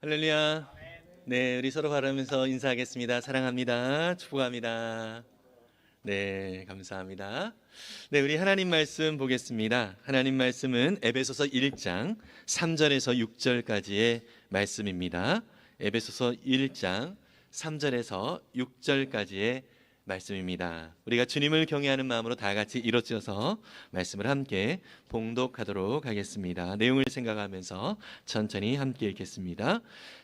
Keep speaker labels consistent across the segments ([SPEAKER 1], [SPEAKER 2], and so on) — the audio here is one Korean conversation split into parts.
[SPEAKER 1] 할렐루야. 네, 우리 서로 바라면서 인사하겠습니다. 사랑합니다. 축복합니다. 네, 감사합니다. 네, 우리 하나님 말씀 보겠습니다. 하나님 말씀은 에베소서 1장 3절에서 6절까지의 말씀입니다. 에베소서 1장 3절에서 6절까지의 말씀입니다. 우리가 주님을 경외하는 마음으로 다 같이 일어서서 말씀을 함께 봉독하도록 하겠습니다. 내용을 생각하면서 천천히 함께 읽겠습니다.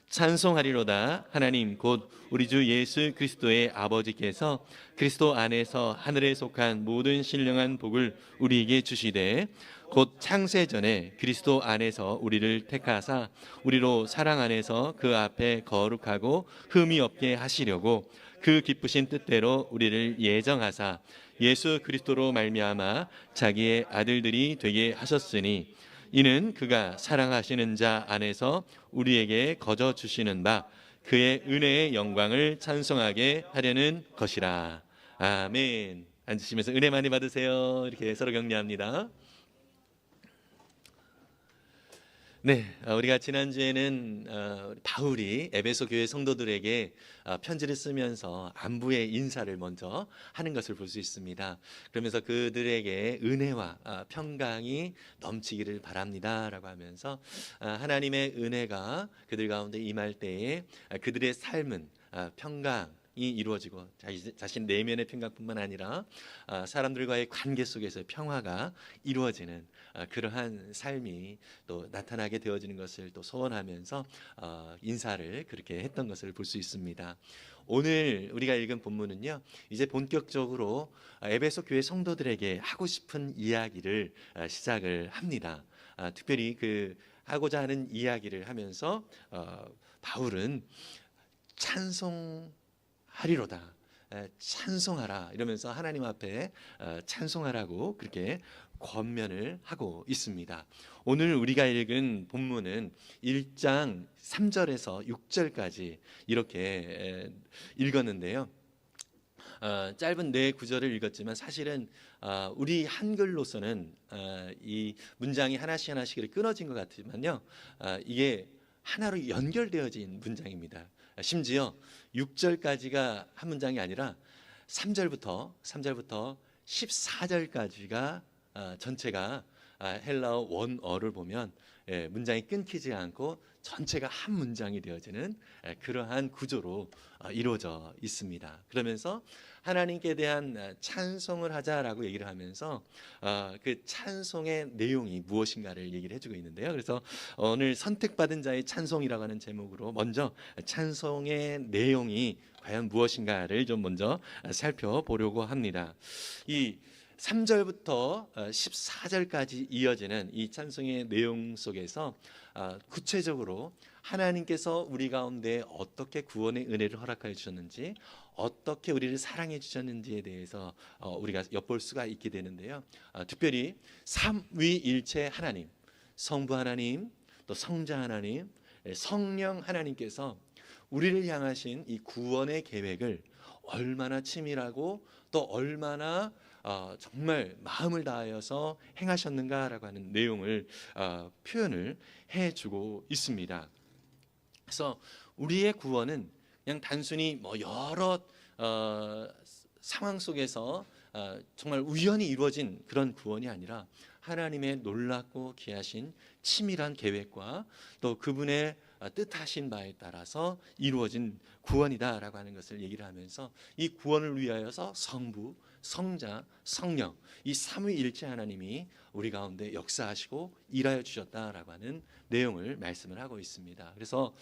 [SPEAKER 1] 찬송하리로다. 하나님 곧 우리 주 예수 그리스도의 아버지께서 그리스도 안에서 하늘에 속한 모든 신령한 복을 우리에게 주시되 곧 창세 전에 그리스도 안에서 우리를 택하사 우리로 사랑 안에서 그 앞에 거룩하고 흠이 없게 하시려고 그 기쁘신 뜻대로 우리를 예정하사 예수 그리스도로 말미암아 자기의 아들들이 되게 하셨으니 이는 그가 사랑하시는 자 안에서 우리에게 거저 주시는 바 그의 은혜의 영광을 찬송하게 하려는 것이라. 아멘. 앉으시면서 은혜 많이 받으세요. 이렇게 서로 격려합니다. 네, 우리가 지난주에는 바울이 에베소 교회 성도들에게 편지를 쓰면서 안부의 인사를 먼저 하는 것을 볼 수 있습니다. 그러면서 그들에게 은혜와 평강이 넘치기를 바랍니다라고 하면서 하나님의 은혜가 그들 가운데 임할 때에 그들의 삶은 평강 이 이루어지고 자신 내면의 평강뿐만 아니라 사람들과의 관계 속에서 평화가 이루어지는 그러한 삶이 또 나타나게 되어지는 것을 또 소원하면서 인사를 그렇게 했던 것을 볼 수 있습니다. 오늘 우리가 읽은 본문은요, 이제 본격적으로 에베소 교회 성도들에게 하고 싶은 이야기를 시작을 합니다. 특별히 그 하고자 하는 이야기를 하면서 바울은 찬송하리로다, 찬송하라 이러면서 하나님 앞에 찬송하라고 그렇게 권면을 하고 있습니다. 오늘 우리가 읽은 본문은 1장 3절에서 6절까지 이렇게 읽었는데요. 짧은 네 구절을 읽었지만 사실은 우리 한글로서는 이 문장이 하나씩 하나씩 이렇게 끊어진 것 같지만요, 이게 하나로 연결되어진 문장입니다. 심지어 6절까지가 한 문장이 아니라 3절부터 14절까지가 전체가 헬라어 원어를 보면 문장이 끊기지 않고 전체가 한 문장이 되어지는 그러한 구조로 이루어져 있습니다. 그러면서 하나님께 대한 찬송을 하자라고 얘기를 하면서 그 찬송의 내용이 무엇인가를 얘기를 해주고 있는데요. 그래서 오늘 선택받은 자의 찬송이라고 하는 제목으로 먼저 찬송의 내용이 과연 무엇인가를 좀 먼저 살펴보려고 합니다. 이 3절부터 14절까지 이어지는 이 찬송의 내용 속에서 구체적으로 하나님께서 우리 가운데 어떻게 구원의 은혜를 허락하여 주셨는지, 어떻게 우리를 사랑해 주셨는지에 대해서 우리가 엿볼 수가 있게 되는데요. 특별히 삼위일체 하나님, 성부 하나님, 또 성자 하나님, 성령 하나님께서 우리를 향하신 이 구원의 계획을 얼마나 치밀하고 또 얼마나 정말 마음을 다하여서 행하셨는가라고 하는 내용을 표현을 해주고 있습니다. 그래서 우리의 구원은 그냥 단순히 뭐 여러 상황 속에서 정말 우연히 이루어진 그런 구원이 아니라 하나님의 놀랍고 귀하신 치밀한 계획과 또 그분의 뜻하신 바에 따라서 이루어진 구원이다라고 하는 것을 얘기를 하면서 이 구원을 위하여서 성부, 성자, 성령 이 삼위일체 하나님이 우리 가운데 역사하시고 일하여 주셨다라고 하는 내용을 말씀을 하고 있습니다. 그래서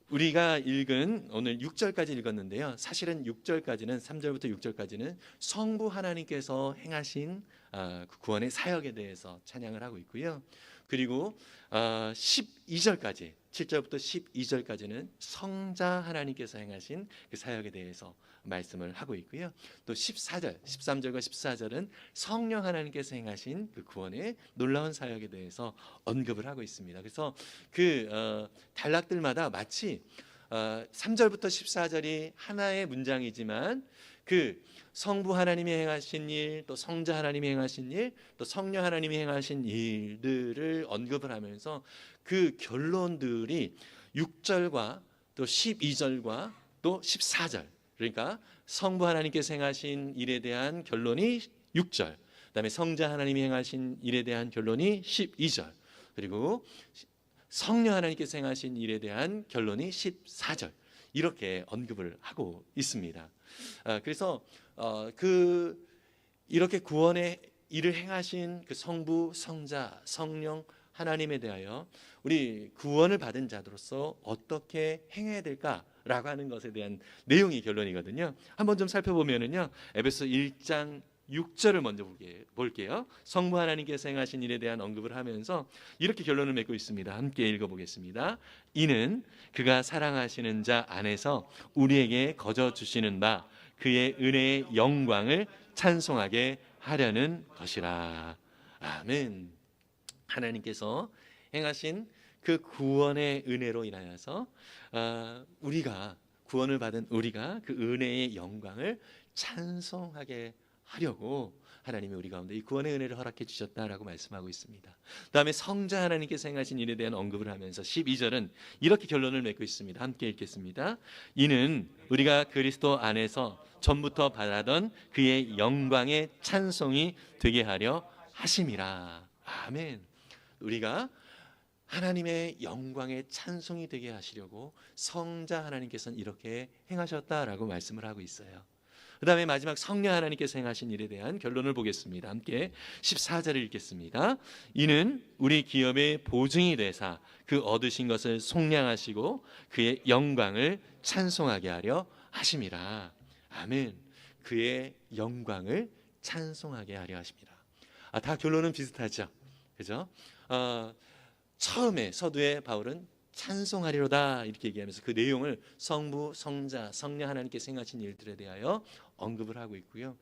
[SPEAKER 1] 우리가 읽은 오늘 6절까지 읽었는데요. 사실은 6절까지는 3절부터 6절까지는 성부 하나님께서 행하신 그 구원의 사역에 대해서 찬양을 하고 있고요. 그리고 12절까지 7절부터 12절까지는 성자 하나님께서 행하신 그 사역에 대해서 말씀을 하고 있고요. 또 14절, 13절과 14절은 성령 하나님께서 행하신 그 구원의 놀라운 사역에 대해서 언급을 하고 있습니다. 그래서 그 단락들마다 마치 3절부터 14절이 하나의 문장이지만 그 성부 하나님이 행하신 일, 또 성자 하나님이 행하신 일, 또 성령 하나님이 행하신 일들을 언급을 하면서 그 결론들이 6절과 또 12절과 또 14절, 그러니까 성부 하나님께서 행하신 일에 대한 결론이 6절, 그다음에 성자 하나님이 행하신 일에 대한 결론이 12절, 그리고 성령 하나님께서 행하신 일에 대한 결론이 14절, 이렇게 언급을 하고 있습니다. 그래서 이렇게 구원의 일을 행하신 그 성부, 성자, 성령 하나님에 대하여 우리 구원을 받은 자로서 어떻게 행해야 될까라고 하는 것에 대한 내용이 결론이거든요. 한번 좀 살펴보면은요, 에베소 1장 6절을 먼저 볼게요. 성부 하나님께서 행하신 일에 대한 언급을 하면서 이렇게 결론을 맺고 있습니다. 함께 읽어보겠습니다. 이는 그가 사랑하시는 자 안에서 우리에게 거저 주시는 바 그의 은혜의 영광을 찬송하게 하려는 것이라. 아멘. 하나님께서 행하신 그 구원의 은혜로 인하여서 우리가 구원을 받은 우리가 그 은혜의 영광을 찬송하게 하려고 하나님이 우리 가운데 이 구원의 은혜를 허락해 주셨다라고 말씀하고 있습니다. 다음에 성자 하나님께서 행하신 일에 대한 언급을 하면서 12절은 이렇게 결론을 맺고 있습니다. 함께 읽겠습니다. 이는 우리가 그리스도 안에서 전부터 바라던 그의 영광의 찬송이 되게 하려 하심이라. 아멘. 우리가 하나님의 영광의 찬송이 되게 하시려고 성자 하나님께서는 이렇게 행하셨다라고 말씀을 하고 있어요. 그 다음에 마지막 성령 하나님께서 행하신 일에 대한 결론을 보겠습니다. 함께 14절을 읽겠습니다. 이는 우리 기업의 보증이 되사 그 얻으신 것을 속량하시고 그의 영광을 찬송하게 하려 하심이라. 아멘. 그의 영광을 찬송하게 하려 하십니다. 다 결론은 비슷하죠. 그죠? 처음에 서두에 바울은 찬송하리로다 이렇게 얘기하면서 그 내용을 성부, 성자, 성령 하나님께서 행하신 일들에 대하여 언급을 하고 있고요.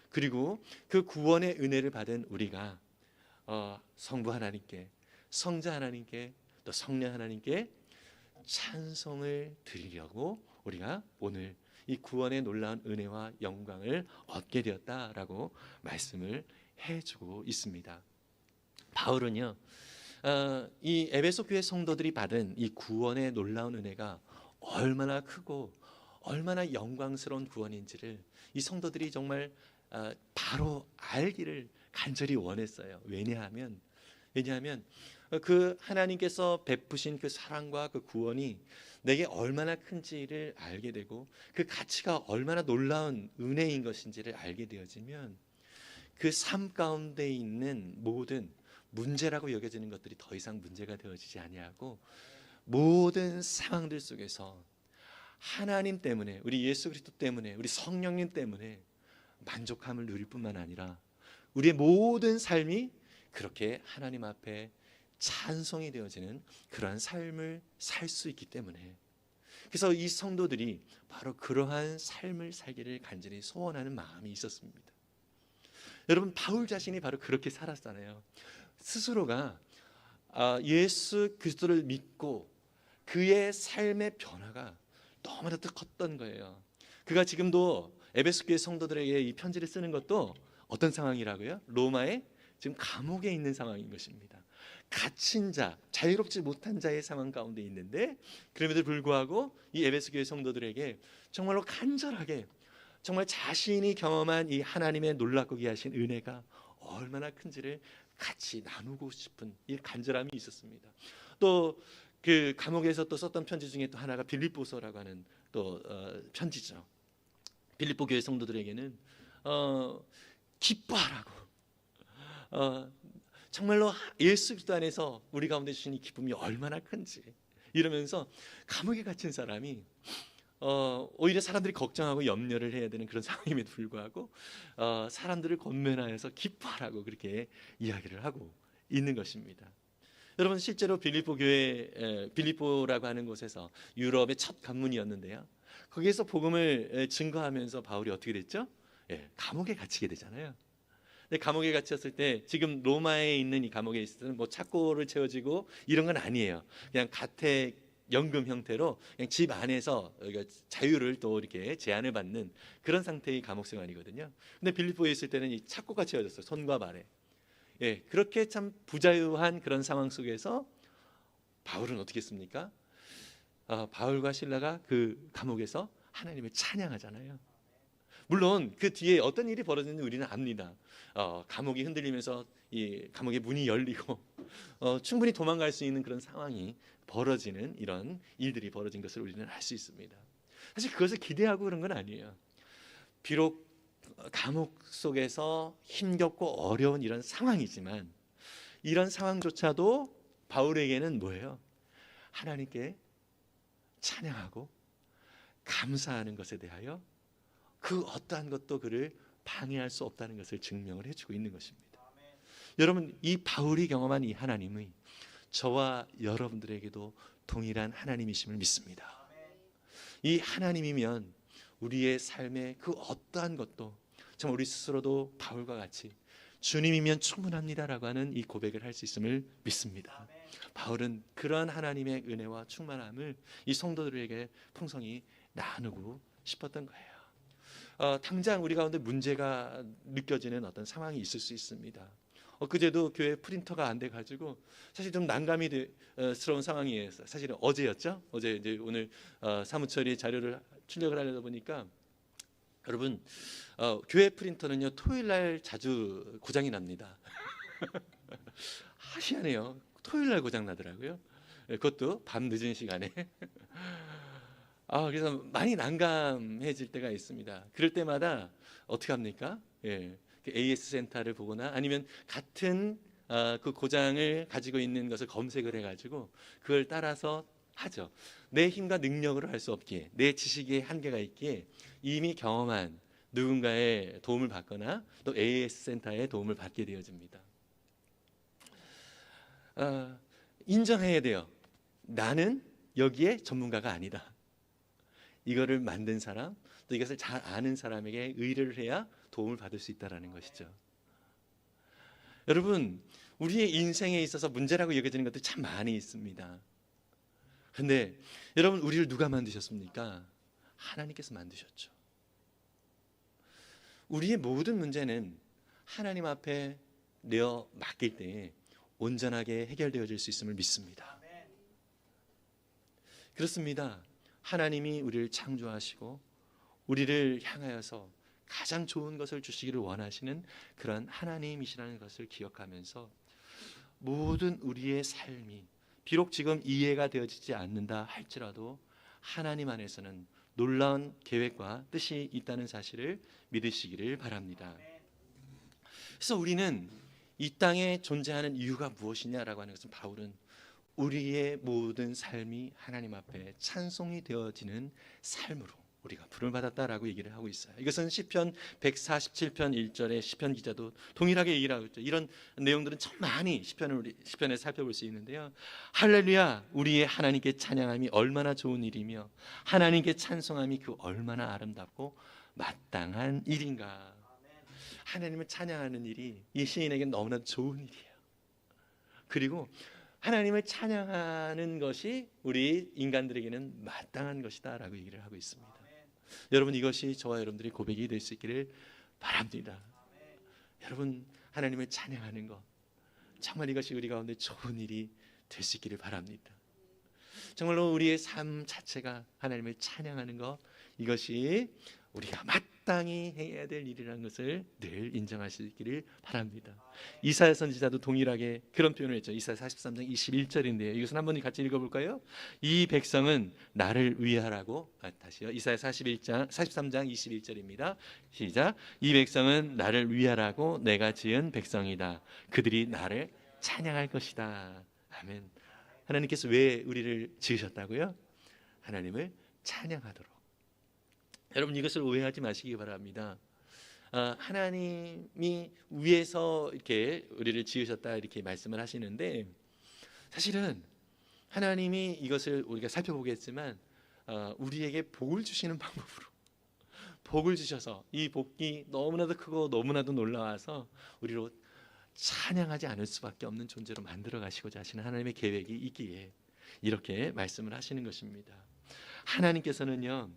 [SPEAKER 1] 그리고 그 구원의 은혜를 받은 우리가 성부 하나님께, 성자 하나님께, 또 성령 하나님께 찬송을 드리려고 우리가 오늘 이 구원의 놀라운 은혜와 영광을 얻게 되었다라고 말씀을 해주고 있습니다. 바울은요, 이 에베소 교회 성도들이 받은 이 구원의 놀라운 은혜가 얼마나 크고 얼마나 영광스러운 구원인지를 이 성도들이 정말 바로 알기를 간절히 원했어요. 왜냐하면 그 하나님께서 베푸신 그 사랑과 그 구원이 내게 얼마나 큰지를 알게 되고 그 가치가 얼마나 놀라운 은혜인 것인지를 알게 되어지면 그 삶 가운데 있는 모든 문제라고 여겨지는 것들이 더 이상 문제가 되어지지 아니하고 모든 상황들 속에서 하나님 때문에, 우리 예수 그리스도 때문에, 우리 성령님 때문에 만족함을 누릴 뿐만 아니라 우리의 모든 삶이 그렇게 하나님 앞에 찬송이 되어지는 그러한 삶을 살 수 있기 때문에, 그래서 이 성도들이 바로 그러한 삶을 살기를 간절히 소원하는 마음이 있었습니다. 여러분, 바울 자신이 바로 그렇게 살았잖아요. 스스로가 예수 그리스도를 믿고 그의 삶의 변화가 너무나도 컸던 거예요. 그가 지금도 에베소 교회 성도들에게 이 편지를 쓰는 것도 어떤 상황이라고요? 로마의 지금 감옥에 있는 상황인 것입니다. 갇힌 자, 자유롭지 못한 자의 상황 가운데 있는데 그럼에도 불구하고 이 에베소 교회 성도들에게 정말로 간절하게 정말 자신이 경험한 이 하나님의 놀랍고 귀하신 은혜가 얼마나 큰지를 같이 나누고 싶은 이 간절함이 있었습니다. 또 그 감옥에서 또 썼던 편지 중에 또 하나가 빌립보서라고 하는 또 편지죠. 빌립보 교회 성도들에게는 기뻐하라고, 정말로 예수 그리스도 안에서 우리 가운데 주신 이 기쁨이 얼마나 큰지 이러면서 감옥에 갇힌 사람이 오히려 사람들이 걱정하고 염려를 해야 되는 그런 상황임에도 불구하고 사람들을 권면하여서 기뻐하라고 그렇게 이야기를 하고 있는 것입니다. 여러분, 실제로 빌립보 교회, 빌립보라고 하는 곳에서 유럽의 첫 관문이었는데요. 거기에서 복음을 증거하면서 바울이 어떻게 됐죠? 감옥에 갇히게 되잖아요. 근데 감옥에 갇혔을 때 지금 로마에 있는 이 감옥에 있을 때는 뭐 착고를 채워지고 이런 건 아니에요. 그냥 가택 연금 형태로 그냥 집 안에서 자유를 또 이렇게 제한을 받는 그런 상태의 감옥 생활이거든요. 근데 빌립보에 있을 때는 이 착고가 채워졌어요. 손과 발에. 예, 그렇게 참 부자유한 그런 상황 속에서 바울은 어떻게 했습니까? 바울과 실라가 그 감옥에서 하나님을 찬양하잖아요. 물론 그 뒤에 어떤 일이 벌어졌는지 우리는 압니다. 감옥이 흔들리면서 이 감옥의 문이 열리고 충분히 도망갈 수 있는 그런 상황이 벌어지는 이런 일들이 벌어진 것을 우리는 알 수 있습니다. 사실 그것을 기대하고 그런 건 아니에요. 비록 감옥 속에서 힘겹고 어려운 이런 상황이지만 이런 상황조차도 바울에게는 뭐예요? 하나님께 찬양하고 감사하는 것에 대하여 그 어떠한 것도 그를 방해할 수 없다는 것을 증명을 해주고 있는 것입니다. 여러분, 이 바울이 경험한 이 하나님의 저와 여러분들에게도 동일한 하나님이심을 믿습니다. 이 하나님이면 우리의 삶의 그 어떠한 것도 참 우리 스스로도 바울과 같이 주님이면 충분합니다라고 하는 이 고백을 할 수 있음을 믿습니다. 바울은 그런 하나님의 은혜와 충만함을 이 성도들에게 풍성히 나누고 싶었던 거예요. 당장 우리 가운데 문제가 느껴지는 어떤 상황이 있을 수 있습니다. 그제도 교회 프린터가 안 돼 가지고 사실 좀 난감스러운 상황이에요. 사실은 어제였죠. 어제 이제 오늘 사무처리 자료를 출력을 하려다 보니까 여러분 교회 프린터는요 토요일 날 자주 고장이 납니다. 희한해요. 토요일 날 고장 나더라고요. 그것도 밤 늦은 시간에. 그래서 많이 난감해질 때가 있습니다. 그럴 때마다 어떻게 합니까? 예, AS 센터를 보거나 아니면 같은 그 고장을 가지고 있는 것을 검색을 해가지고 그걸 따라서 하죠. 내 힘과 능력으로 할 수 없기에, 내 지식에 한계가 있기에 이미 경험한 누군가의 도움을 받거나 또 AS 센터의 도움을 받게 되어집니다. 인정해야 돼요. 나는 여기에 전문가가 아니다. 이거를 만든 사람, 또 이것을 잘 아는 사람에게 의뢰를 해야 도움을 받을 수 있다는 것이죠. 여러분, 우리의 인생에 있어서 문제라고 여겨지는 것들이 참 많이 있습니다. 그런데 여러분, 우리를 누가 만드셨습니까? 하나님께서 만드셨죠. 우리의 모든 문제는 하나님 앞에 내어 맡길 때 온전하게 해결되어질 수 있음을 믿습니다. 그렇습니다. 하나님이 우리를 창조하시고 우리를 향하여서 가장 좋은 것을 주시기를 원하시는 그런 하나님이시라는 것을 기억하면서 모든 우리의 삶이 비록 지금 이해가 되어지지 않는다 할지라도 하나님 안에서는 놀라운 계획과 뜻이 있다는 사실을 믿으시기를 바랍니다. 그래서 우리는 이 땅에 존재하는 이유가 무엇이냐라고 하는 것은 바울은 우리의 모든 삶이 하나님 앞에 찬송이 되어지는 삶으로 우리가 부름을 받았다라고 얘기를 하고 있어요. 이것은 시편 147편 1절에 시편 기자도 동일하게 얘기를 하고 있죠. 이런 내용들은 참 많이 시편에 살펴볼 수 있는데요. 할렐루야, 우리의 하나님께 찬양함이 얼마나 좋은 일이며 하나님께 찬송함이 그 얼마나 아름답고 마땅한 일인가. 하나님을 찬양하는 일이 이 시인에게는 너무나 좋은 일이에요. 그리고 하나님을 찬양하는 것이 우리 인간들에게는 마땅한 것이다라고 얘기를 하고 있습니다. 여러분, 이것이 저와 여러분들의 고백이 될 수 있기를 바랍니다. 여러분, 하나님을 찬양하는 것 정말 이것이 우리 가운데 좋은 일이 될 수 있기를 바랍니다. 정말로 우리의 삶 자체가 하나님을 찬양하는 것, 이것이 우리가 마땅히 해야 될 일이라는 것을 늘 인정하시기를 바랍니다. 이사야 선지자도 동일하게 그런 표현을 했죠. 이사야 43장 21절인데요. 이것은 한번 같이 읽어볼까요? 이 백성은 나를 위하라고, 다시요. 이사야 43장 21절입니다. 시작. 이 백성은 나를 위하라고 내가 지은 백성이다. 그들이 나를 찬양할 것이다. 아멘. 하나님께서 왜 우리를 지으셨다고요? 하나님을 찬양하도록. 여러분, 이것을 오해하지 마시기 바랍니다. 하나님이 위에서 이렇게 우리를 지으셨다 이렇게 말씀을 하시는데 사실은 하나님이 이것을 우리가 살펴보겠지만 우리에게 복을 주시는 방법으로 복을 주셔서 이 복이 너무나도 크고 너무나도 놀라워서 우리로 찬양하지 않을 수밖에 없는 존재로 만들어 가시고자 하시는 하나님의 계획이 있기에 이렇게 말씀을 하시는 것입니다. 하나님께서는요,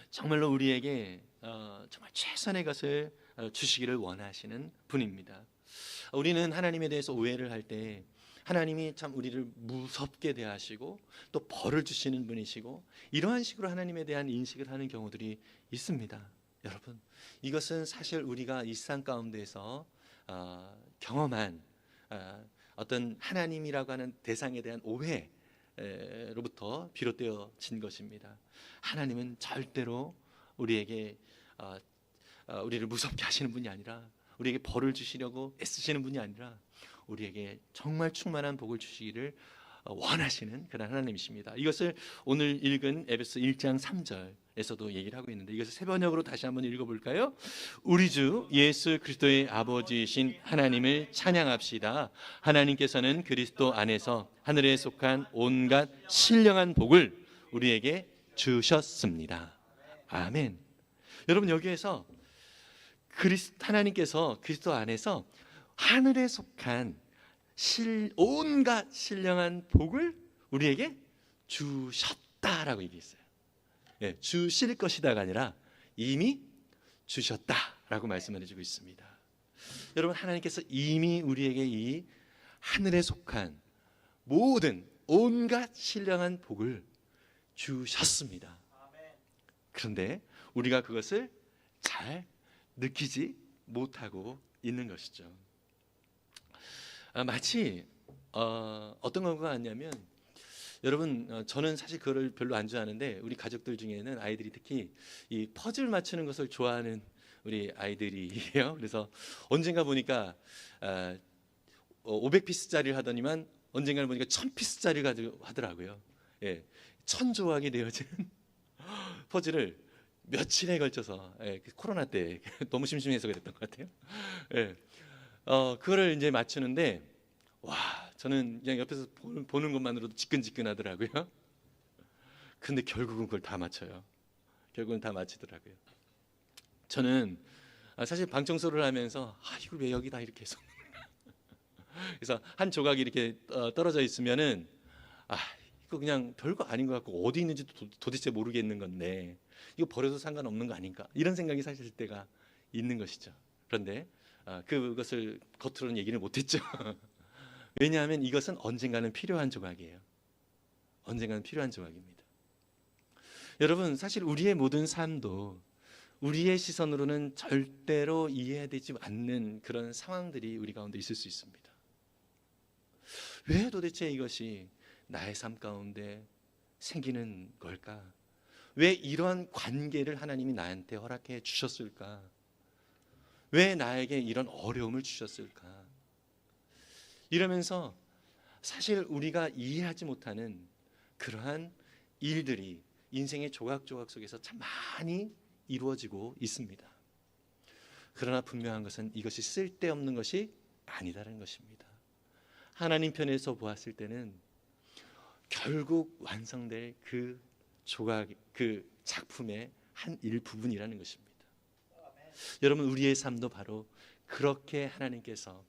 [SPEAKER 1] 정말로 우리에게 정말 최선의 것을 주시기를 원하시는 분입니다. 우리는 하나님에 대해서 오해를 할 때 하나님이 참 우리를 무섭게 대하시고 또 벌을 주시는 분이시고 이러한 식으로 하나님에 대한 인식을 하는 경우들이 있습니다. 여러분, 이것은 사실 우리가 일상 가운데서 경험한 어떤 하나님이라고 하는 대상에 대한 오해로부터 비롯되어진 것입니다. 하나님은 절대로 우리에게 우리를 무섭게 하시는 분이 아니라, 우리에게 벌을 주시려고 애쓰시는 분이 아니라 우리에게 정말 충만한 복을 주시기를 원하시는 그런 하나님이십니다. 이것을 오늘 읽은 에베소 1장 3절에서도 얘기를 하고 있는데, 이것을 세 번역으로 다시 한번 읽어볼까요? 우리 주 예수 그리스도의 아버지이신 하나님을 찬양합시다. 하나님께서는 그리스도 안에서 하늘에 속한 온갖 신령한 복을 우리에게 주셨습니다. 아멘. 여러분, 여기에서 하나님께서 그리스도 안에서 하늘에 속한 온갖 신령한 복을 우리에게 주셨다라고 얘기했어요. 예, 주실 것이다가 아니라 이미 주셨다라고 말씀을 해주고 있습니다. 여러분, 하나님께서 이미 우리에게 이 하늘에 속한 모든 온갖 신령한 복을 주셨습니다. 그런데 우리가 그것을 잘 느끼지 못하고 있는 것이죠. 마치 어떤 것과 같냐면, 여러분, 저는 사실 그걸 별로 안 좋아하는데 우리 가족들 중에는 아이들이 특히 이 퍼즐 맞추는 것을 좋아하는 우리 아이들이에요. 그래서 언젠가 보니까 500피스짜리를 하더니만 언젠가 보니까 1000피스짜리를 가지고 하더라고요. 예, 1000조각이 되어지는 퍼즐을 며칠에 걸쳐서, 코로나 때 너무 심심해서 그랬던 것 같아요. 예, 그거를 이제 맞추는데, 와, 저는 그냥 옆에서 보는 것만으로도 지끈지끈하더라고요. 근데 결국은 그걸 다 맞춰요. 결국은 다 맞히더라고요. 저는 사실 방 청소를 하면서 이걸 왜 여기다 이렇게 해서 그래서 한 조각이 이렇게 떨어져 있으면은 이거 그냥 별거 아닌 것 같고 어디 있는지도 도대체 모르겠는 건데 이거 버려도 상관없는 거 아닌가, 이런 생각이 사실 들 때가 있는 것이죠. 그런데 그것을 겉으로는 얘기를 못했죠. 왜냐하면 이것은 언젠가는 필요한 조각이에요. 언젠가는 필요한 조각입니다. 여러분, 사실 우리의 모든 삶도 우리의 시선으로는 절대로 이해되지 않는 그런 상황들이 우리 가운데 있을 수 있습니다. 왜 도대체 이것이 나의 삶 가운데 생기는 걸까? 왜 이러한 관계를 하나님이 나한테 허락해 주셨을까? 왜 나에게 이런 어려움을 주셨을까? 이러면서 사실 우리가 이해하지 못하는 그러한 일들이 인생의 조각조각 속에서 참 많이 이루어지고 있습니다. 그러나 분명한 것은 이것이 쓸데없는 것이 아니다라는 것입니다. 하나님 편에서 보았을 때는 결국 완성될 그 조각, 그 작품의 한 일부분이라는 것입니다. 여러분, 우리의 삶도 바로 그렇게 하나님께서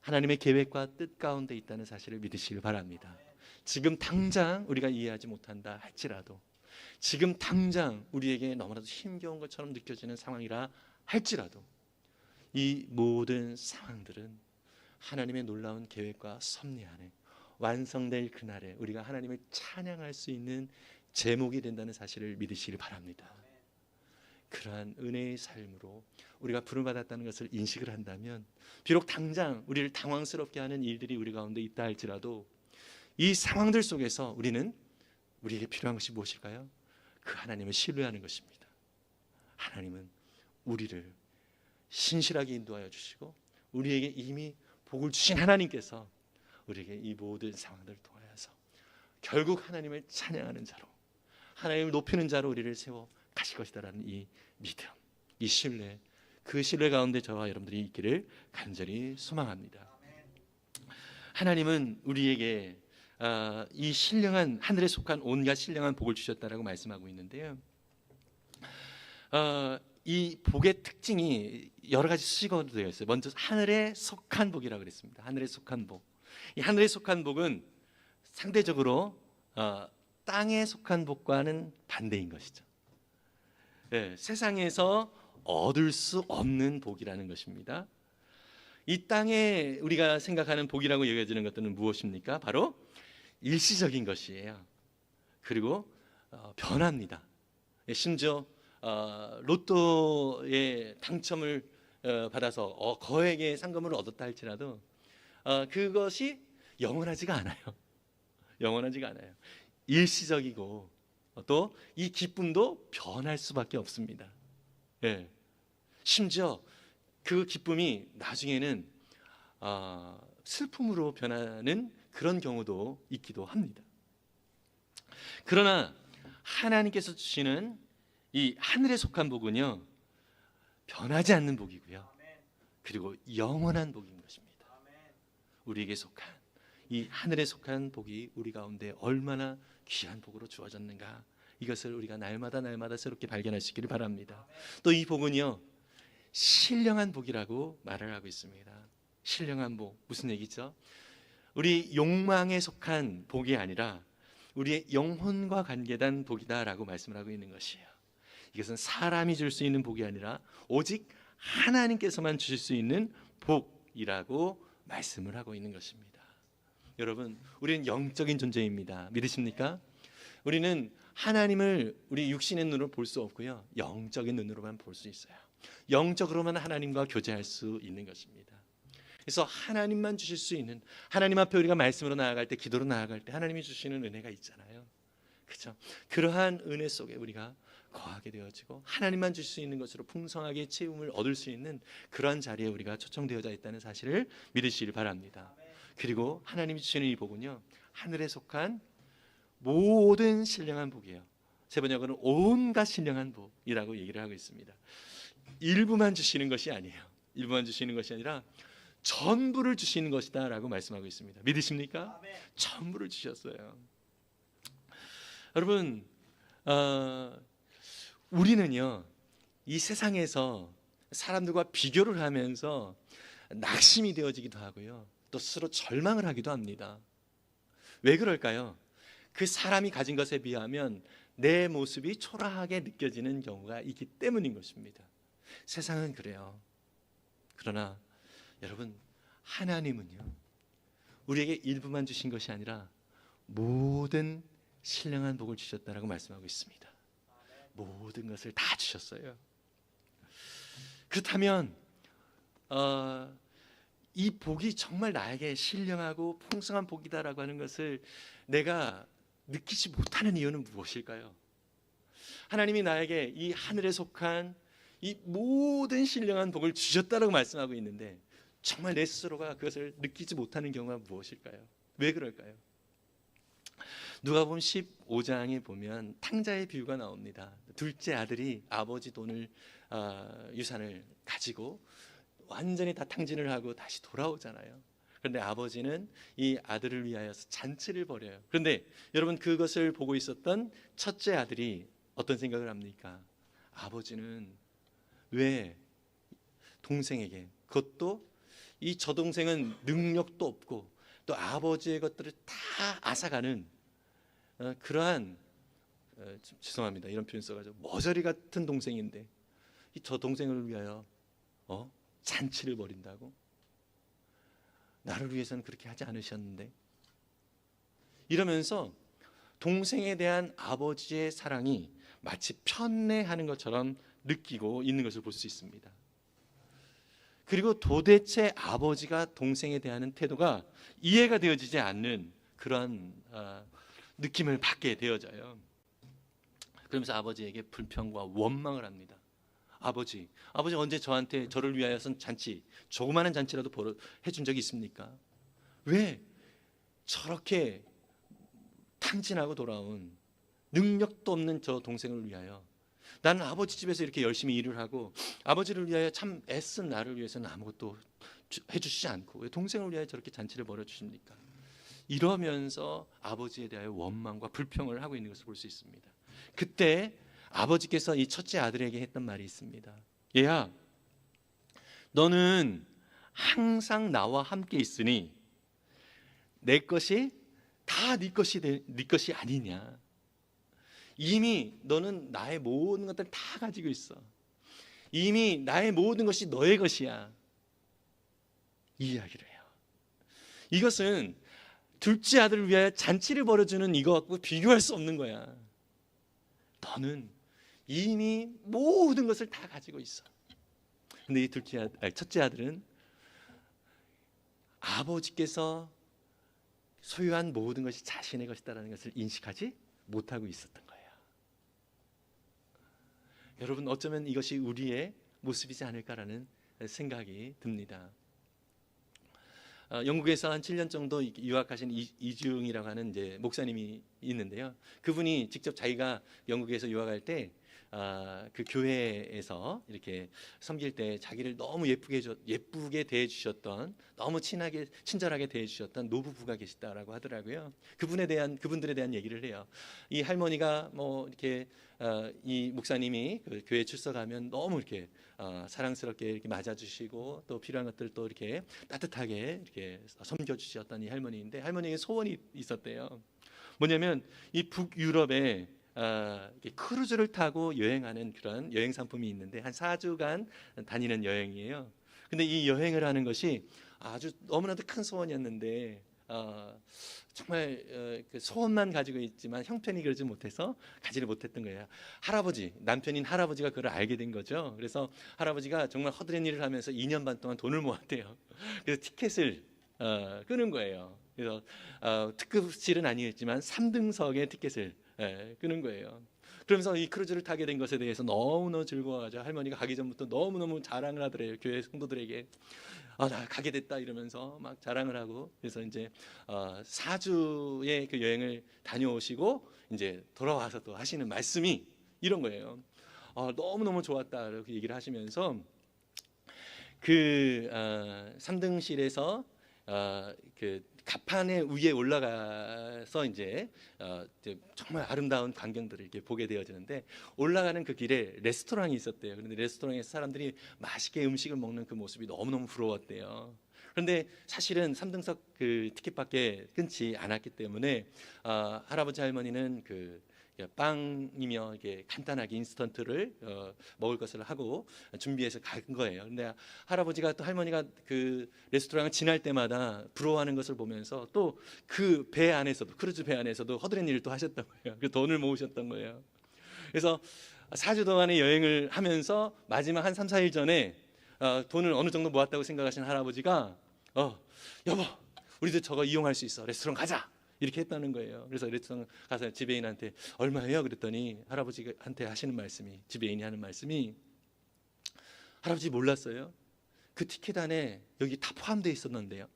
[SPEAKER 1] 하나님의 계획과 뜻 가운데 있다는 사실을 믿으시길 바랍니다. 지금 당장 우리가 이해하지 못한다 할지라도, 지금 당장 우리에게 너무나도 힘겨운 것처럼 느껴지는 상황이라 할지라도, 이 모든 상황들은 하나님의 놀라운 계획과 섭리 안에 완성될 그날에 우리가 하나님을 찬양할 수 있는 제목이 된다는 사실을 믿으시길 바랍니다. 그러한 은혜의 삶으로 우리가 부름받았다는 것을 인식을 한다면, 비록 당장 우리를 당황스럽게 하는 일들이 우리 가운데 있다 할지라도 이 상황들 속에서 우리에게 필요한 것이 무엇일까요? 그 하나님을 신뢰하는 것입니다. 하나님은 우리를 신실하게 인도하여 주시고 우리에게 이미 복을 주신 하나님께서 우리에게 이 모든 상황들을 통하여서 결국 하나님을 찬양하는 자로, 하나님을 높이는 자로 우리를 세워 가실 것이다라는 이 믿음, 이 신뢰, 그 신뢰 가운데 저와 여러분들이 있기를 간절히 소망합니다. 하나님은 우리에게 이 신령한, 하늘에 속한 온갖 신령한 복을 주셨다라고 말씀하고 있는데요. 이 복의 특징이 여러 가지 수식어로 되어 있어요. 먼저 하늘에 속한 복이라고 그랬습니다. 하늘에 속한 복. 이 하늘에 속한 복은 상대적으로 땅에 속한 복과는 반대인 것이죠. 네, 세상에서 얻을 수 없는 복이라는 것입니다. 이 땅에 우리가 생각하는 복이라고 여겨지는 것들은 무엇입니까? 바로 일시적인 것이에요. 그리고 변합니다. 심지어 로또에 당첨을 받아서 거액의 상금을 얻었다 할지라도 그것이 영원하지가 않아요. 영원하지가 않아요. 일시적이고 또 이 기쁨도 변할 수밖에 없습니다. 예. 심지어 그 기쁨이 나중에는 슬픔으로 변하는 그런 경우도 있기도 합니다. 그러나 하나님께서 주시는 이 하늘에 속한 복은요, 변하지 않는 복이고요, 그리고 영원한 복인 것입니다. 우리에게 속한 이 하늘에 속한 복이 우리 가운데 얼마나 귀한 복으로 주어졌는가, 이것을 우리가 날마다 새롭게 발견하시기를 바랍니다. 또 이 복은요, 신령한 복이라고 말을 하고 있습니다. 신령한 복, 무슨 얘기죠? 우리 욕망에 속한 복이 아니라 우리의 영혼과 관계된 복이다라고 말씀을 하고 있는 것이에요. 이것은 사람이 줄 수 있는 복이 아니라 오직 하나님께서만 주실 수 있는 복이라고 말씀을 하고 있는 것입니다. 여러분, 우리는 영적인 존재입니다. 믿으십니까? 우리는 하나님을 우리 육신의 눈으로 볼 수 없고요, 영적인 눈으로만 볼 수 있어요. 영적으로만 하나님과 교제할 수 있는 것입니다. 그래서 하나님만 주실 수 있는, 하나님 앞에 우리가 말씀으로 나아갈 때, 기도로 나아갈 때 하나님이 주시는 은혜가 있잖아요. 그렇죠? 그러한 은혜 속에 우리가 거하게 되어지고 하나님만 주실 수 있는 것으로 풍성하게 채움을 얻을 수 있는 그러한 자리에 우리가 초청되어져 있다는 사실을 믿으시길 바랍니다. 그리고 하나님이 주시는 이 복은요, 하늘에 속한 모든 신령한 복이에요. 세 번역으로는 온갖 신령한 복이라고 얘기를 하고 있습니다. 일부만 주시는 것이 아니에요. 일부만 주시는 것이 아니라 전부를 주시는 것이다 라고 말씀하고 있습니다. 믿으십니까? 아멘. 전부를 주셨어요. 여러분, 우리는요, 이 세상에서 사람들과 비교를 하면서 낙심이 되어지기도 하고요, 또 스스로 절망을 하기도 합니다. 왜 그럴까요? 그 사람이 가진 것에 비하면 내 모습이 초라하게 느껴지는 경우가 있기 때문인 것입니다. 세상은 그래요. 그러나 여러분, 하나님은요, 우리에게 일부만 주신 것이 아니라 모든 신령한 복을 주셨다라고 말씀하고 있습니다. 모든 것을 다 주셨어요. 그렇다면 이 복이 정말 나에게 신령하고 풍성한 복이다라고 하는 것을 내가 느끼지 못하는 이유는 무엇일까요? 하나님이 나에게 이 하늘에 속한 이 모든 신령한 복을 주셨다라고 말씀하고 있는데 정말 내 스스로가 그것을 느끼지 못하는 경우가 무엇일까요? 왜 그럴까요? 누가복음 15장에 보면 탕자의 비유가 나옵니다. 둘째 아들이 아버지 돈을 유산을 가지고 완전히 다 탕진을 하고 다시 돌아오잖아요. 그런데 아버지는 이 아들을 위하여 잔치를 벌여요. 그런데 여러분, 그것을 보고 있었던 첫째 아들이 어떤 생각을 합니까? 아버지는 왜 동생에게, 그것도 이 저동생은 능력도 없고 또 아버지의 것들을 다 앗아가는 그러한 죄송합니다, 이런 표현 써가지고 머저리 같은 동생인데 이 저 동생을 위하여 잔치를 벌인다고? 나를 위해서는 그렇게 하지 않으셨는데? 이러면서 동생에 대한 아버지의 사랑이 마치 편애하는 것처럼 느끼고 있는 것을 볼 수 있습니다. 그리고 도대체 아버지가 동생에 대한 태도가 이해가 되어지지 않는 그런 느낌을 받게 되어져요. 그러면서 아버지에게 불평과 원망을 합니다. 아버지 언제 저를 위하여선 잔치, 조그마한 잔치라도 해준 적이 있습니까? 왜 저렇게 탕진하고 돌아온 능력도 없는 저 동생을 위하여, 나는 아버지 집에서 이렇게 열심히 일을 하고 아버지를 위하여 참 애쓴 나를 위해서는 아무것도 해주시지 않고 왜 동생을 위하여 저렇게 잔치를 벌여주십니까? 이러면서 아버지에 대하여 원망과 불평을 하고 있는 것을 볼 수 있습니다. 그때 아버지께서 이 첫째 아들에게 했던 말이 있습니다. 얘야, 너는 항상 나와 함께 있으니 내 것이 다 네 것이 아니냐. 이미 너는 나의 모든 것들을 다 가지고 있어. 이미 나의 모든 것이 너의 것이야. 이 이야기를 해요. 이것은 둘째 아들을 위하여 잔치를 벌여주는 이거 갖고 비교할 수 없는 거야. 너는 이미 모든 것을 다 가지고 있어. 근데 이 첫째 아들은 아버지께서 소유한 모든 것이 자신의 것이다라는 것을 인식하지 못하고 있었던 거예요. 여러분, 어쩌면 이것이 우리의 모습이지 않을까라는 생각이 듭니다. 영국에서 한 7년 정도 유학하신 이중이라고 하는 이제 목사님이 있는데요. 그분이 직접 자기가 영국에서 유학할 때 그 교회에서 이렇게 섬길 때 자기를 너무 예쁘게 대해 주셨던, 너무 친절하게 대해 주셨던 노부부가 계시다라고 하더라고요. 그분들에 대한 얘기를 해요. 이 할머니가 뭐 이렇게 이 목사님이 그 교회 출석하면 너무 이렇게 사랑스럽게 이렇게 맞아주시고 또 필요한 것들 또 이렇게 따뜻하게 이렇게 섬겨주셨던 이 할머니인데, 할머니에게 소원이 있었대요. 뭐냐면 이 북유럽에 크루즈를 타고 여행하는 그런 여행 상품이 있는데 한 4주간 다니는 여행이에요. 근데 이 여행을 하는 것이 아주 너무나도 큰 소원이었는데 정말 그 소원만 가지고 있지만 형편이 그러지 못해서 가지를 못했던 거예요. 남편인 할아버지가 그걸 알게 된 거죠. 그래서 할아버지가 정말 허드렛 일을 하면서 2년 반 동안 돈을 모았대요. 그래서 티켓을 끄는 거예요. 그래서 특급실은 아니었지만 3등석의 티켓을 끄는 거예요. 그러면서 이 크루즈를 타게 된 것에 대해서 너무너무 즐거워하죠. 할머니가 가기 전부터 너무너무 자랑을 하더래요. 교회 성도들에게. 나 가게 됐다 이러면서 막 자랑을 하고, 그래서 이제 4주의 그 여행을 다녀오시고 이제 돌아와서 또 하시는 말씀이 이런 거예요. 너무너무 좋았다 이렇게 얘기를 하시면서 그 3등실에서 그 갑판의 위에 올라가서 이제 정말 아름다운 광경들을 이렇게 보게 되어지는데, 올라가는 그 길에 레스토랑이 있었대요. 그런데 레스토랑에서 사람들이 맛있게 음식을 먹는 그 모습이 너무너무 부러웠대요. 그런데 사실은 3등석 그 티켓밖에 끊지 않았기 때문에 할아버지 할머니는 그 빵이며 이게 간단하게 인스턴트를 먹을 것을 하고 준비해서 간 거예요. 근데 할아버지가 또 할머니가 그 레스토랑을 지날 때마다 부러워하는 것을 보면서 또 그 배 안에서도, 크루즈 배 안에서도 허드렛 일을 또 하셨던 거예요. 그 돈을 모으셨던 거예요. 그래서 4주 동안의 여행을 하면서 마지막 한 3, 4일 전에 돈을 어느 정도 모았다고 생각하시는 할아버지가 여보, 우리도 저거 이용할 수 있어, 레스토랑 가자 이렇게 했다는 거예요. 그래서 레스토랑 가서 지배인한테 얼마예요? 그랬더니 할아버지한테 하시는 말씀이, 지배인이 하는 말씀이, 할아버지 몰랐어요? 그 티켓 안에 여기 다 포함되어 있었는데요.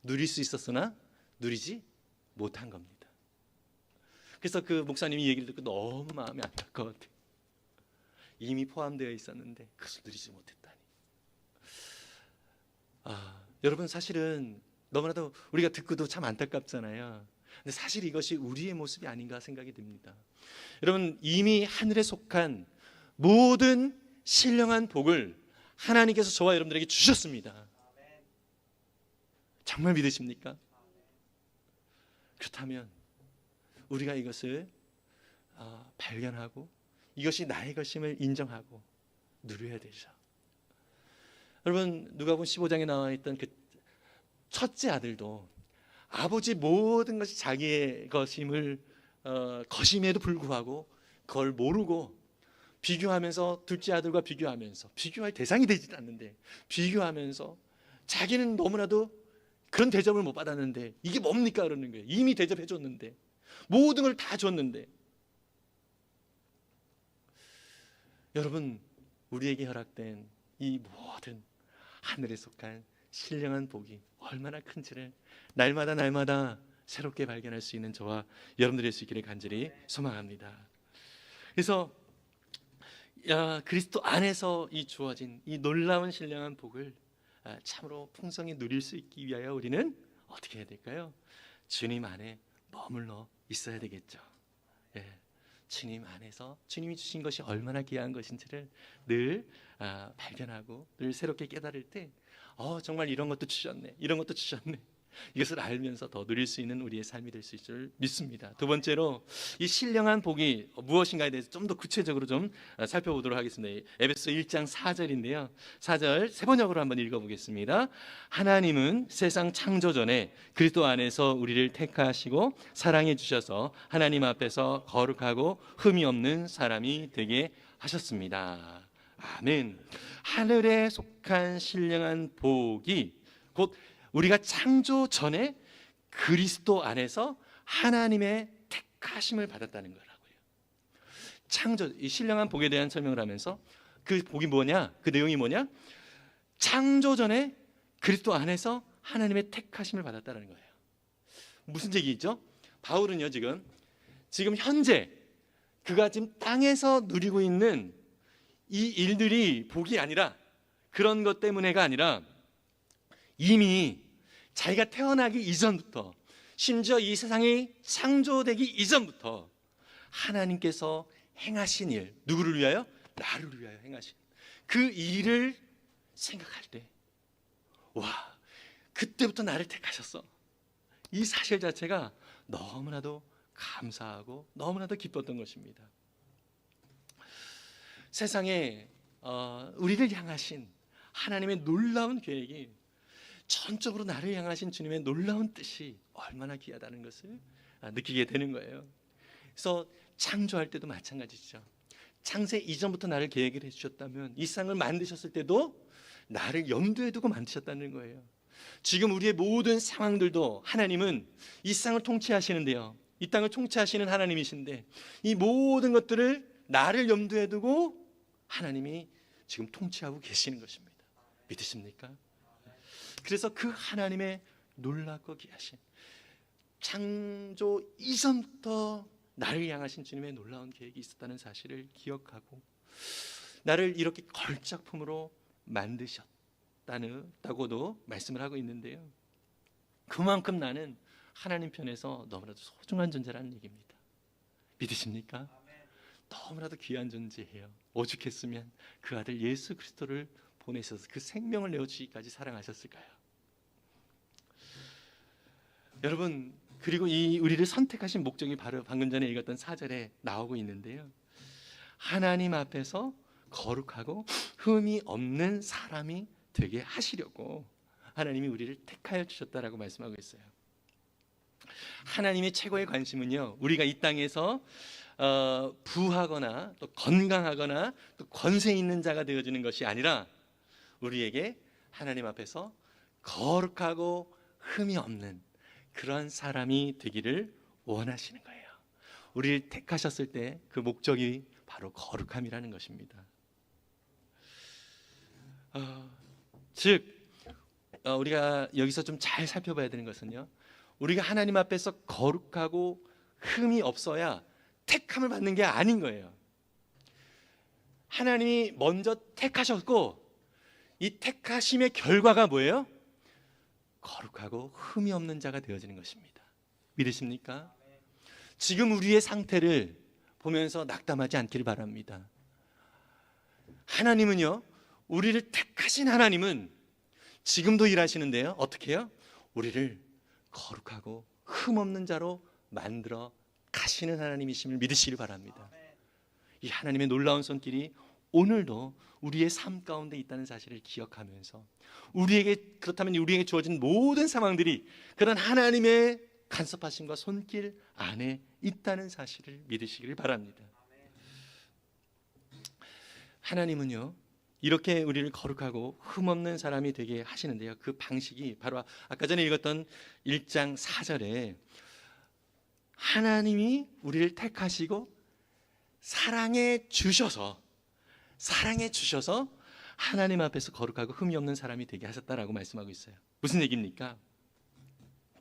[SPEAKER 1] 누릴 수 있었으나 누리지 못한 겁니다. 그래서 그 목사님이 얘기를 듣고 너무 마음이 안타까웠대요. 이미 포함되어 있었는데 그것을 누리지 못했다니. 여러분, 사실은 너무나도 우리가 듣고도 참 안타깝잖아요. 근데 사실 이것이 우리의 모습이 아닌가 생각이 듭니다. 여러분, 이미 하늘에 속한 모든 신령한 복을 하나님께서 저와 여러분들에게 주셨습니다. 정말 믿으십니까? 그렇다면 우리가 이것을 발견하고 이것이 나의 것임을 인정하고 누려야 되죠. 여러분, 누가복음 15장에 나와 있던 그 첫째 아들도 아버지 모든 것이 자기의 것임에도 불구하고 그걸 모르고 비교하면서, 둘째 아들과 비교할 대상이 되지 않는데 비교하면서 자기는 너무나도 그런 대접을 못 받았는데 이게 뭡니까 그러는 거예요. 이미 대접해 줬는데, 모든 걸 다 줬는데. 여러분, 우리에게 허락된 이 모든 하늘에 속한 신령한 복이 얼마나 큰지를 날마다 새롭게 발견할 수 있는 저와 여러분들이 될 수 있기를 간절히 소망합니다. 그래서 그리스도 안에서 이 주어진 이 놀라운 신령한 복을 참으로 풍성히 누릴 수 있기 위하여 우리는 어떻게 해야 될까요? 주님 안에 머물러 있어야 되겠죠. 주님 안에서 주님이 주신 것이 얼마나 귀한 것인지를 늘 발견하고 늘 새롭게 깨달을 때 정말 이런 것도 주셨네, 이런 것도 주셨네. 이것을 알면서 더 누릴 수 있는 우리의 삶이 될 수 있을 줄 믿습니다. 두 번째로 이 신령한 복이 무엇인가에 대해서 좀 더 구체적으로 좀 살펴보도록 하겠습니다. 에베소 1장 4절인데요. 4절 세 번역으로 한번 읽어보겠습니다. 하나님은 세상 창조 전에 그리스도 안에서 우리를 택하시고 사랑해 주셔서 하나님 앞에서 거룩하고 흠이 없는 사람이 되게 하셨습니다. 아멘. 하늘에 속한 신령한 복이 곧 우리가 창조 전에 그리스도 안에서 하나님의 택하심을 받았다는 거라고요. 창조, 이 신령한 복에 대한 설명을 하면서 그 복이 뭐냐? 그 내용이 뭐냐? 창조 전에 그리스도 안에서 하나님의 택하심을 받았다는 거예요. 무슨 얘기죠? 바울은요 지금 현재 그가 지금 땅에서 누리고 있는 이 일들이 복이 아니라, 그런 것 때문에가 아니라, 이미 자기가 태어나기 이전부터, 심지어 이 세상이 창조되기 이전부터 하나님께서 행하신 일, 누구를 위하여? 나를 위하여 행하신 그 일을 생각할 때, 와, 그때부터 나를 택하셨어. 이 사실 자체가 너무나도 감사하고 너무나도 기뻤던 것입니다. 세상에 우리를 향하신 하나님의 놀라운 계획이, 전적으로 나를 향하신 주님의 놀라운 뜻이 얼마나 귀하다는 것을 느끼게 되는 거예요. 그래서 창조할 때도 마찬가지죠. 창세 이전부터 나를 계획을 해주셨다면, 이 세상을 만드셨을 때도 나를 염두에 두고 만드셨다는 거예요. 지금 우리의 모든 상황들도 하나님은 이 세상을 통치하시는데요, 이 땅을 통치하시는 하나님이신데, 이 모든 것들을 나를 염두에 두고 하나님이 지금 통치하고 계시는 것입니다. 믿으십니까? 그래서 그 하나님의 놀랍고 귀하신, 창조 이전부터 나를 향하신 주님의 놀라운 계획이 있었다는 사실을 기억하고, 나를 이렇게 걸작품으로 만드셨다고도 말씀을 하고 있는데요, 그만큼 나는 하나님 편에서 너무나도 소중한 존재라는 얘기입니다. 믿으십니까? 너무나도 귀한 존재예요. 오죽했으면 그 아들 예수 그리스도를 보내셔서 그 생명을 내어주기까지 사랑하셨을까요? 여러분, 그리고 이 우리를 선택하신 목적이 바로 방금 전에 읽었던 4절에 나오고 있는데요, 하나님 앞에서 거룩하고 흠이 없는 사람이 되게 하시려고 하나님이 우리를 택하여 주셨다라고 말씀하고 있어요. 하나님의 최고의 관심은요, 우리가 이 땅에서 부하거나 또 건강하거나 또 권세 있는 자가 되어지는 것이 아니라, 우리에게 하나님 앞에서 거룩하고 흠이 없는 그런 사람이 되기를 원하시는 거예요. 우리를 택하셨을 때 그 목적이 바로 거룩함이라는 것입니다. 즉 우리가 여기서 좀 잘 살펴봐야 되는 것은요, 우리가 하나님 앞에서 거룩하고 흠이 없어야 택함을 받는 게 아닌 거예요. 하나님이 먼저 택하셨고, 이 택하심의 결과가 뭐예요? 거룩하고 흠이 없는 자가 되어지는 것입니다. 믿으십니까? 지금 우리의 상태를 보면서 낙담하지 않기를 바랍니다. 하나님은요, 우리를 택하신 하나님은 지금도 일하시는데요, 어떻게 해요? 우리를 거룩하고 흠 없는 자로 만들어 가시는 하나님이심을 믿으시길 바랍니다. 이 하나님의 놀라운 손길이 오늘도 우리의 삶 가운데 있다는 사실을 기억하면서, 그렇다면 우리에게 주어진 모든 상황들이 그런 하나님의 간섭하심과 손길 안에 있다는 사실을 믿으시기를 바랍니다. 하나님은요, 이렇게 우리를 거룩하고 흠없는 사람이 되게 하시는데요, 그 방식이 바로 아까 전에 읽었던 1장 4절에 하나님이 우리를 택하시고 사랑해 주셔서 하나님 앞에서 거룩하고 흠이 없는 사람이 되게 하셨다라고 말씀하고 있어요. 무슨 얘기입니까?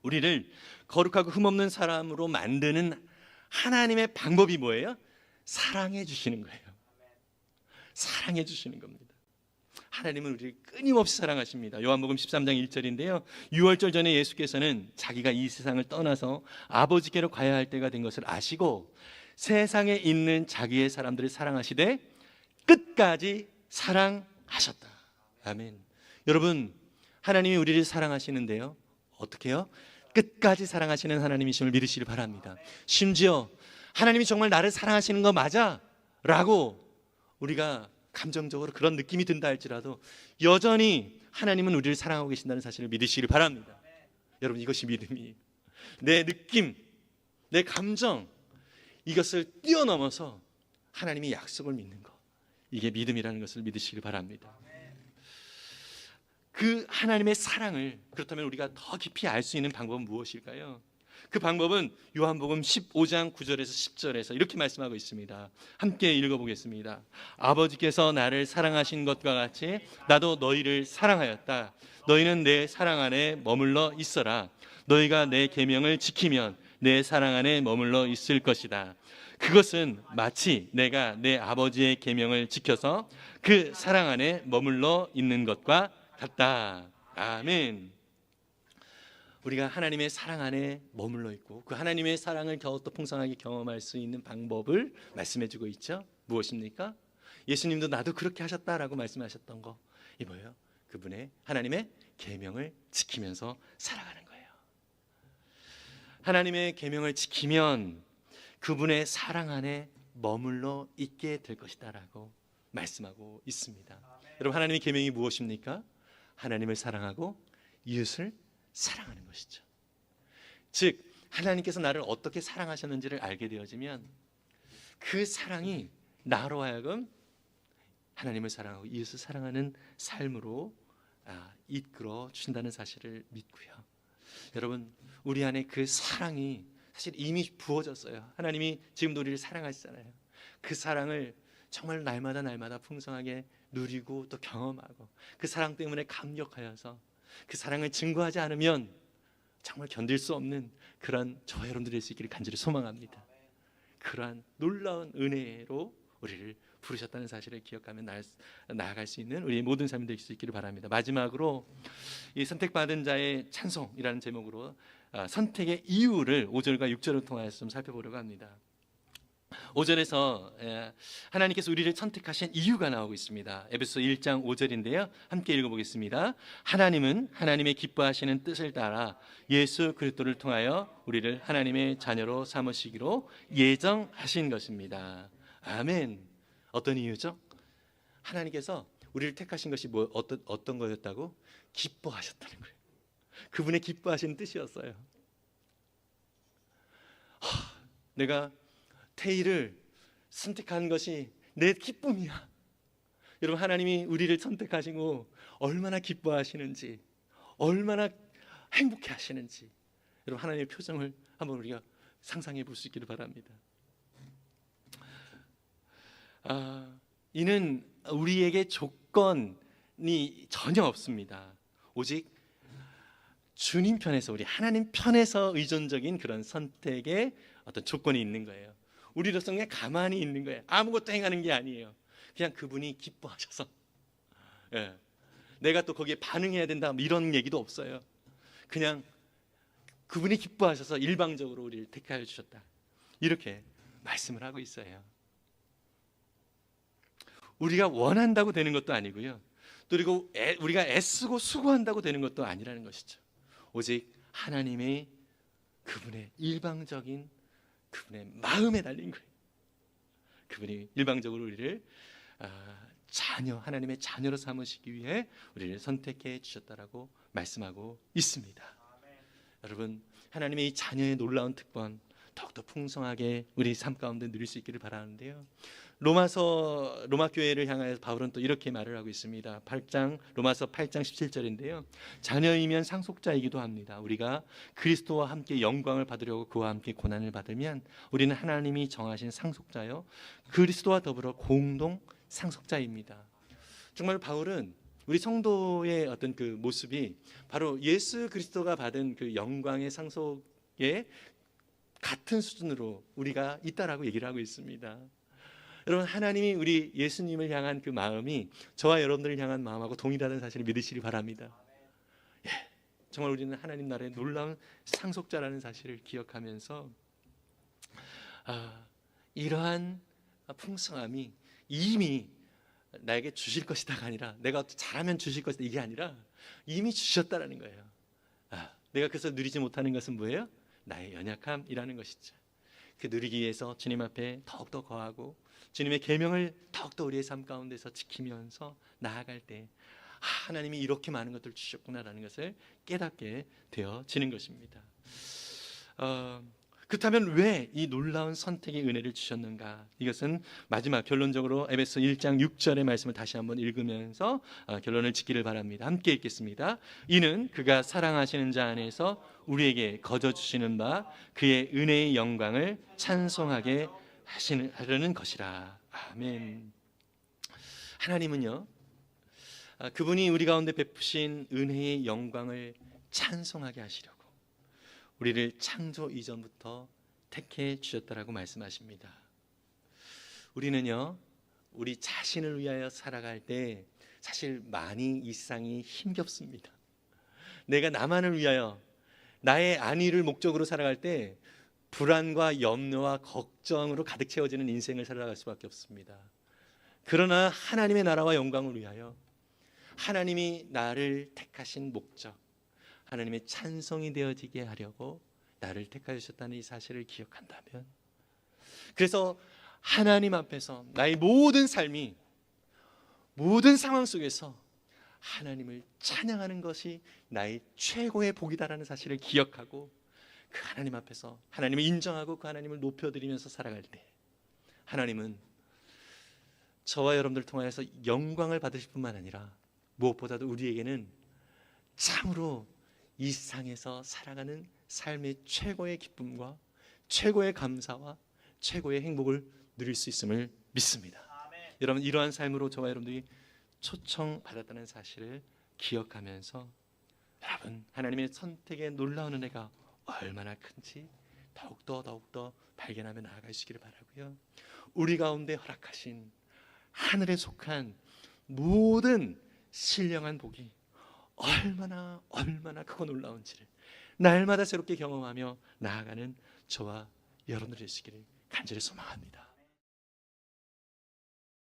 [SPEAKER 1] 우리를 거룩하고 흠없는 사람으로 만드는 하나님의 방법이 뭐예요? 사랑해 주시는 거예요. 사랑해 주시는 겁니다. 하나님은 우리를 끊임없이 사랑하십니다. 요한복음 13장 1절인데요, 유월절 전에 예수께서는 자기가 이 세상을 떠나서 아버지께로 가야 할 때가 된 것을 아시고 세상에 있는 자기의 사람들을 사랑하시되 끝까지 사랑하셨다. 아멘. 여러분, 하나님이 우리를 사랑하시는데요, 어떻게 해요? 끝까지 사랑하시는 하나님이심을 믿으시길 바랍니다. 심지어 하나님이 정말 나를 사랑하시는 거 맞아? 라고 우리가 감정적으로 그런 느낌이 든다 할지라도 여전히 하나님은 우리를 사랑하고 계신다는 사실을 믿으시길 바랍니다. 여러분, 이것이 믿음이에요. 내 느낌, 내 감정, 이것을 뛰어넘어서 하나님이 약속을 믿는 것, 이게 믿음이라는 것을 믿으시길 바랍니다. 그 하나님의 사랑을 그렇다면 우리가 더 깊이 알 수 있는 방법은 무엇일까요? 그 방법은 요한복음 15장 9절에서 10절에서 이렇게 말씀하고 있습니다. 함께 읽어보겠습니다. 아버지께서 나를 사랑하신 것과 같이 나도 너희를 사랑하였다. 너희는 내 사랑 안에 머물러 있어라. 너희가 내 계명을 지키면 내 사랑 안에 머물러 있을 것이다. 그것은 마치 내가 내 아버지의 계명을 지켜서 그 사랑 안에 머물러 있는 것과 같다. 아멘. 우리가 하나님의 사랑 안에 머물러 있고 그 하나님의 사랑을 더 풍성하게 경험할 수 있는 방법을 말씀해 주고 있죠. 무엇입니까? 예수님도 나도 그렇게 하셨다라고 말씀하셨던 거, 이 뭐예요? 그분의 하나님의 계명을 지키면서 살아가는 거예요. 하나님의 계명을 지키면 그분의 사랑 안에 머물러 있게 될 것이다라고 말씀하고 있습니다. 여러분, 하나님의 계명이 무엇입니까? 하나님을 사랑하고 이웃을 사랑하는 것이죠. 즉 하나님께서 나를 어떻게 사랑하셨는지를 알게 되어지면 그 사랑이 나로 하여금 하나님을 사랑하고 이웃을 사랑하는 삶으로 이끌어 주신다는 사실을 믿고요. 여러분, 우리 안에 그 사랑이 사실 이미 부어졌어요. 하나님이 지금도 우리를 사랑하시잖아요. 그 사랑을 정말 날마다 풍성하게 누리고 또 경험하고 그 사랑 때문에 감격하여서 그 사랑을 증거하지 않으면 정말 견딜 수 없는 그런 저와 여러분들이 될 수 있기를 간절히 소망합니다. 그러한 놀라운 은혜로 우리를 부르셨다는 사실을 기억하며 나아갈 수 있는 우리의 모든 삶이 될 수 있기를 바랍니다. 마지막으로 이 선택받은 자의 찬송이라는 제목으로 선택의 이유를 5절과 6절을 통해서 좀 살펴보려고 합니다. 5절에서 하나님께서 우리를 선택하신 이유가 나오고 있습니다. 에베소 1장 5절인데요. 함께 읽어보겠습니다. 하나님은 하나님의 기뻐하시는 뜻을 따라 예수 그리스도를 통하여 우리를 하나님의 자녀로 삼으시기로 예정하신 것입니다. 아멘. 어떤 이유죠? 하나님께서 우리를 택하신 것이 어떤 거였다고? 기뻐하셨다는 거예요. 그분의 기뻐하시는 뜻이었어요. 내가 태희를 선택한 것이 내 기쁨이야. 여러분, 하나님이 우리를 선택하시고 얼마나 기뻐하시는지, 얼마나 행복해 하시는지, 여러분 하나님의 표정을 한번 우리가 상상해 볼 수 있기를 바랍니다. 이는 우리에게 조건이 전혀 없습니다. 오직 주님 편에서, 우리 하나님 편에서 의존적인 그런 선택의 어떤 조건이 있는 거예요. 우리로서 그냥 가만히 있는 거예요. 아무것도 행하는 게 아니에요. 그냥 그분이 기뻐하셔서, 내가 또 거기에 반응해야 된다 이런 얘기도 없어요. 그냥 그분이 기뻐하셔서 일방적으로 우리를 택하여 주셨다, 이렇게 말씀을 하고 있어요. 우리가 원한다고 되는 것도 아니고요, 또 그리고 우리가 애쓰고 수고한다고 되는 것도 아니라는 것이죠. 오직 하나님의 그분의 일방적인 그분의 마음에 달린 거예요. 그분이 일방적으로 우리를 하나님의 자녀로 삼으시기 위해 우리를 선택해 주셨다라고 말씀하고 있습니다. 여러분, 하나님의 이 자녀의 놀라운 특권 더욱더 풍성하게 우리 삶 가운데 누릴 수 있기를 바라는데요. 로마 교회를 향하여 바울은 또 이렇게 말을 하고 있습니다. 로마서 8장 17절인데요. 자녀이면 상속자이기도 합니다. 우리가 그리스도와 함께 영광을 받으려고 그와 함께 고난을 받으면 우리는 하나님이 정하신 상속자요, 그리스도와 더불어 공동 상속자입니다. 정말 바울은 우리 성도의 어떤 그 모습이 바로 예수 그리스도가 받은 그 영광의 상속에 같은 수준으로 우리가 있다라고 얘기를 하고 있습니다. 여러분, 하나님이 우리 예수님을 향한 그 마음이 저와 여러분들을 향한 마음하고 동일하다는 사실을 믿으시기 바랍니다. 정말 우리는 하나님 나라의 놀라운 상속자라는 사실을 기억하면서 이러한 풍성함이 이미 나에게 주실 것이다가 아니라, 내가 잘하면 주실 것이다 이게 아니라 이미 주셨다라는 거예요. 내가 그래서 누리지 못하는 것은 뭐예요? 나의 연약함이라는 것이죠. 그 누리기 위해서 주님 앞에 더욱더 거하고 주님의 계명을 더욱더 우리의 삶 가운데서 지키면서 나아갈 때 하나님이 이렇게 많은 것들을 주셨구나라는 것을 깨닫게 되어지는 것입니다. 그렇다면 왜 이 놀라운 선택의 은혜를 주셨는가? 이것은 마지막 결론적으로 에베소 1장 6절의 말씀을 다시 한번 읽으면서 결론을 짓기를 바랍니다. 함께 읽겠습니다. 이는 그가 사랑하시는 자 안에서 우리에게 거저 주시는 바 그의 은혜의 영광을 찬송하게 하려는 것이라. 아멘. 하나님은요, 그분이 우리 가운데 베푸신 은혜의 영광을 찬송하게 하시려고 우리를 창조 이전부터 택해 주셨다라고 말씀하십니다. 우리는요, 우리 자신을 위하여 살아갈 때 사실 많이 이 세상이 힘겹습니다. 내가 나만을 위하여 나의 안위를 목적으로 살아갈 때 불안과 염려와 걱정으로 가득 채워지는 인생을 살아갈 수밖에 없습니다. 그러나 하나님의 나라와 영광을 위하여 하나님이 나를 택하신 목적, 하나님의 찬송이 되어지게 하려고 나를 택하셨다는 이 사실을 기억한다면, 그래서 하나님 앞에서 나의 모든 삶이, 모든 상황 속에서 하나님을 찬양하는 것이 나의 최고의 복이다라는 사실을 기억하고 그 하나님 앞에서 하나님을 인정하고 그 하나님을 높여드리면서 살아갈 때 하나님은 저와 여러분들 통하여서 영광을 받으실 뿐만 아니라 무엇보다도 우리에게는 참으로 이 세상에서 살아가는 삶의 최고의 기쁨과 최고의 감사와 최고의 행복을 누릴 수 있음을 믿습니다. 아멘. 여러분, 이러한 삶으로 저와 여러분들이 초청받았다는 사실을 기억하면서 여러분, 하나님의 선택의 놀라운 은혜가 얼마나 큰지 더욱더 발견하며 나아가시기를 바라고요. 우리 가운데 허락하신 하늘에 속한 모든 신령한 복이 얼마나 크고 놀라운지를 날마다 새롭게 경험하며 나아가는 저와 여러분들 되시기를 간절히 소망합니다.